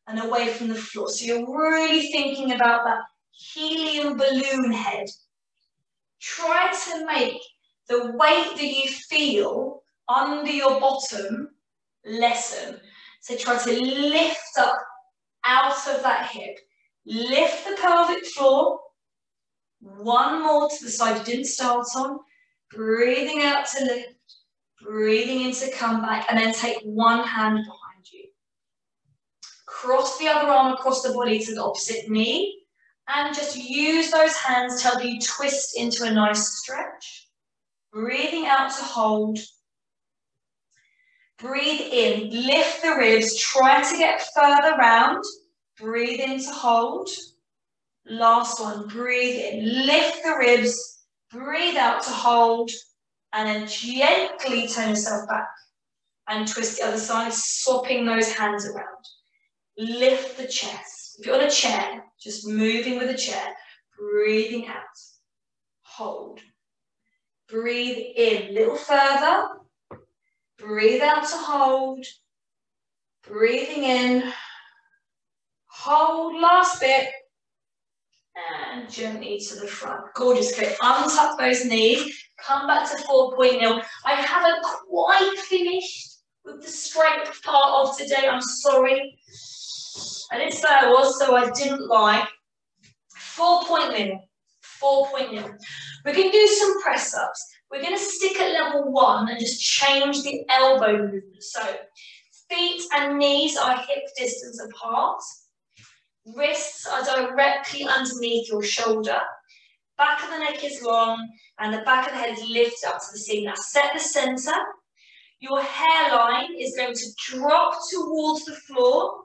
and away from the floor. So you're really thinking about that helium balloon head. Try to make the weight that you feel under your bottom lessen. So try to lift up out of that hip. Lift the pelvic floor. One more to the side you didn't start on. Breathing out to lift. Breathing in to come back. And then take one hand behind you. Cross the other arm across the body to the opposite knee. And just use those hands to help you twist into a nice stretch. Breathing out to hold. Breathe in, lift the ribs, try to get further round. Breathe in to hold. Last one, breathe in, lift the ribs, breathe out to hold, and then gently turn yourself back and twist the other side, swapping those hands around. Lift the chest. If you're on a chair, just moving with the chair, breathing out, hold. Breathe in, a little further. Breathe out to hold, breathing in, hold, last bit, and gently to the front. Gorgeous, okay, untuck those knees, come back to 4.0. I haven't quite finished with the strength part of today, I'm sorry. I didn't say I was, so I didn't lie. 4.0, 4.0. We're going to do some press-ups. We're going to stick at level 1 and just change the elbow movement. So feet and knees are hip distance apart. Wrists are directly underneath your shoulder. Back of the neck is long and the back of the head is lifted up to the ceiling. Now set the center. Your hairline is going to drop towards the floor.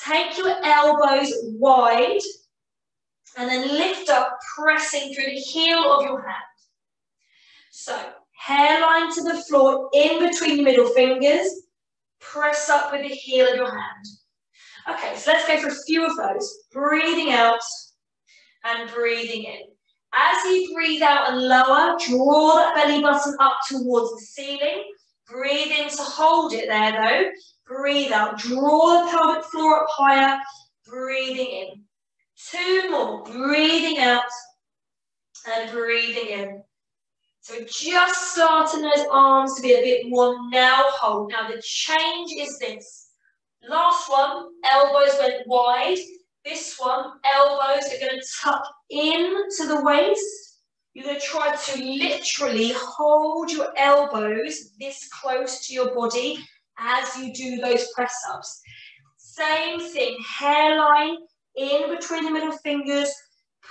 Take your elbows wide and then lift up, pressing through the heel of your hand. So, hairline to the floor, in between your middle fingers, press up with the heel of your hand. Okay, so let's go for a few of those. Breathing out and breathing in. As you breathe out and lower, draw that belly button up towards the ceiling. Breathe in to hold it there though. Breathe out, draw the pelvic floor up higher. Breathing in. 2 more, breathing out and breathing in. So we're just starting those arms to be a bit more now hold. Now the change is this. Last one, elbows went wide. This one, elbows are going to tuck into the waist. You're going to try to literally hold your elbows this close to your body as you do those press-ups. Same thing, hairline in between the middle fingers,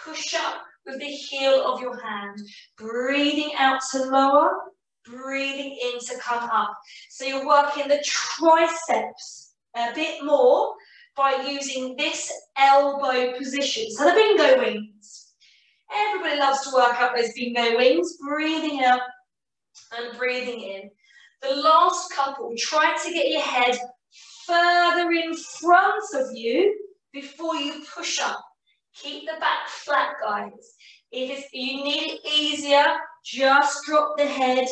push up with the heel of your hand, breathing out to lower, breathing in to come up. So you're working the triceps a bit more, by using this elbow position. So the bingo wings. Everybody loves to work out those bingo wings. Breathing out and breathing in. The last couple, try to get your head further in front of you before you push up. Keep the back flat, guys. If you need it easier, just drop the head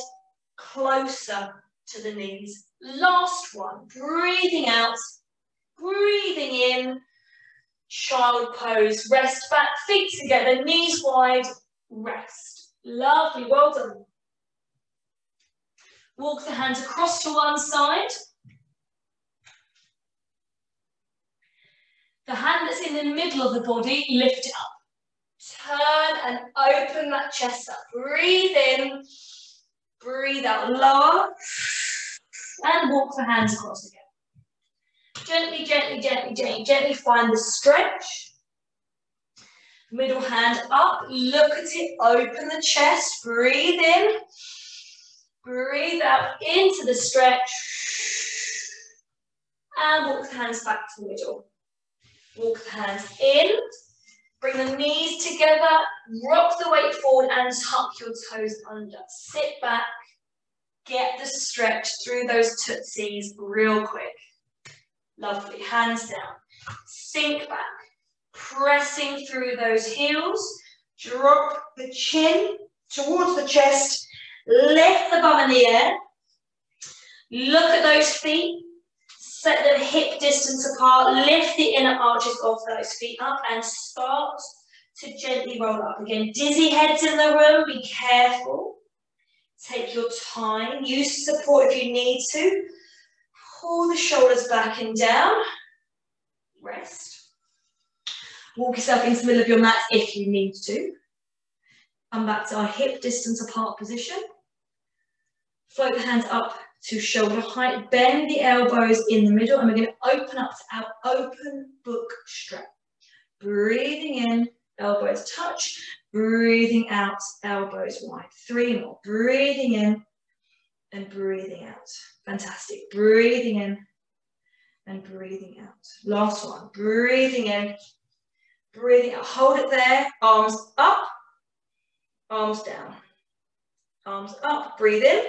closer to the knees. Last one, breathing out, breathing in, child pose. Rest back, feet together, knees wide, rest. Lovely, well done. Walk the hands across to one side. The hand that's in the middle of the body, lift it up. Turn and open that chest up. Breathe in, breathe out, lower, and walk the hands across again. Gently, gently, gently, gently, gently find the stretch. Middle hand up, look at it, open the chest, breathe in, breathe out into the stretch, and walk the hands back to the middle. Walk the hands in, bring the knees together, rock the weight forward and tuck your toes under. Sit back, get the stretch through those tootsies real quick. Lovely, hands down. Sink back, pressing through those heels. Drop the chin towards the chest, lift the bum in the air. Look at those feet. Set them hip distance apart, lift the inner arches of those feet up and start to gently roll up. Again, dizzy heads in the room, be careful. Take your time, use support if you need to. Pull the shoulders back and down. Rest. Walk yourself into the middle of your mat if you need to. Come back to our hip distance apart position. Float the hands up to shoulder height, bend the elbows in the middle, and we're going to open up to our open book stretch. Breathing in, elbows touch, breathing out, elbows wide. 3 more, breathing in and breathing out. Fantastic, breathing in and breathing out. Last one, breathing in, breathing out. Hold it there, arms up, arms down, arms up, breathe in.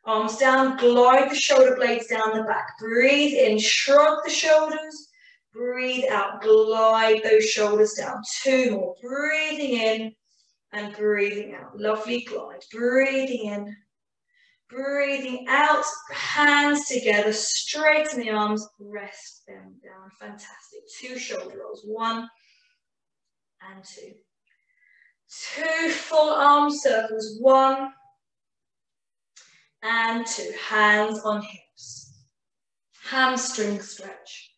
Arms down, glide the shoulder blades down the back. Breathe in, shrug the shoulders. Breathe out, glide those shoulders down. 2 more, breathing in and breathing out. Lovely glide, breathing in, breathing out. Hands together, straighten the arms, rest them down. Fantastic, 2 shoulder rolls, 1 and 2. 2 full arm circles, 1 and 2, hands on hips. Hamstring stretch.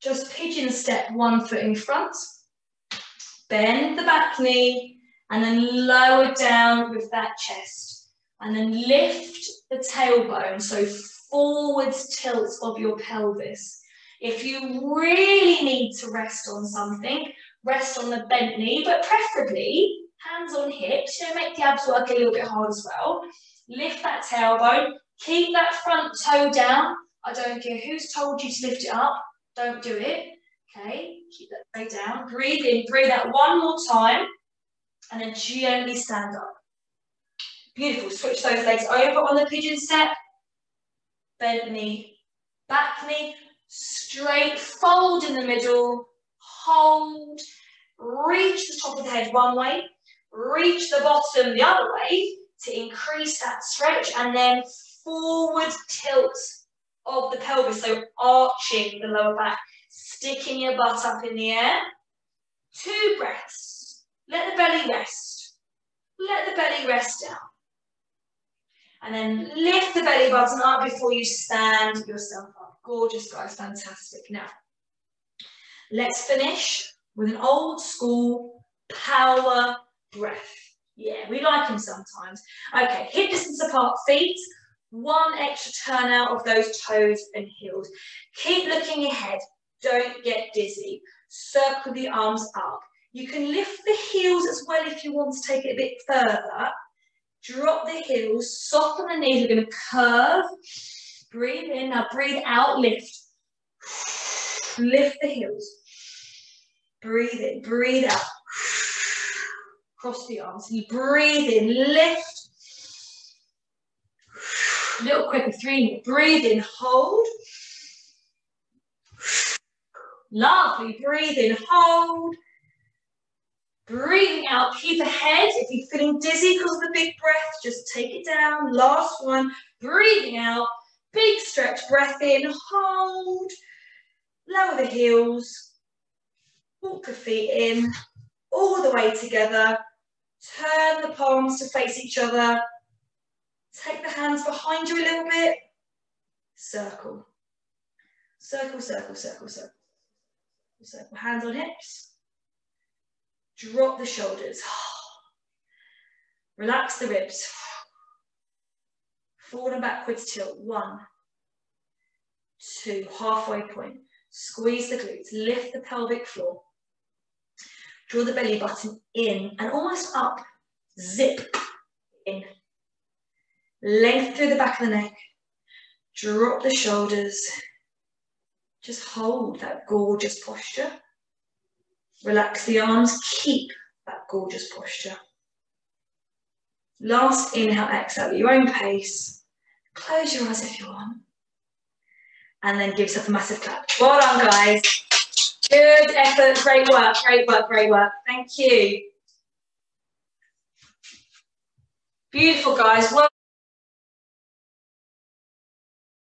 Just pigeon step 1 foot in front. Bend the back knee and then lower down with that chest. And then lift the tailbone, so forwards tilt of your pelvis. If you really need to rest on something, rest on the bent knee, but preferably hands on hips. Make the abs work a little bit hard as well. Lift that tailbone, keep that front toe down. I don't care who's told you to lift it up, don't do it. Okay, keep that toe down. Breathe in, breathe out 1 more time, and then gently stand up. Beautiful, switch those legs over on the pigeon step. Bent knee, back knee, straight, fold in the middle, hold, reach the top of the head one way, reach the bottom the other way, to increase that stretch, and then forward tilt of the pelvis, so arching the lower back, sticking your butt up in the air. 2 breaths. Let the belly rest. Let the belly rest down. And then lift the belly button up before you stand yourself up. Gorgeous, guys, fantastic. Now, let's finish with an old school power breath. Yeah, we like them sometimes. Okay, hip distance apart feet, 1 extra turn out of those toes and heels. Keep looking ahead, don't get dizzy. Circle the arms up. You can lift the heels as well if you want to take it a bit further. Drop the heels, soften the knees, we're going to curve. Breathe in, now breathe out, lift. Lift the heels. Breathe in, breathe out. Cross the arms. You breathe in, lift. A little quicker, 3. Breathe in, hold. Lovely. Breathe in, hold. Breathing out, keep ahead. If you're feeling dizzy because of the big breath, just take it down. Last one. Breathing out, big stretch, breath in, hold. Lower the heels. Walk the feet in, all the way together. Turn the palms to face each other. Take the hands behind you a little bit. Circle. Circle, circle, circle, circle. Circle. Hands on hips. Drop the shoulders. Relax the ribs. Forward and backwards tilt. 1, 2, halfway point. Squeeze the glutes. Lift the pelvic floor. Draw the belly button in and almost up. Zip in. Length through the back of the neck. Drop the shoulders. Just hold that gorgeous posture. Relax the arms. Keep that gorgeous posture. Last inhale, exhale at your own pace. Close your eyes if you want. And then give yourself a massive clap. Well done, guys. Good effort. Great work, great work, great work. Thank you. Beautiful, guys. Well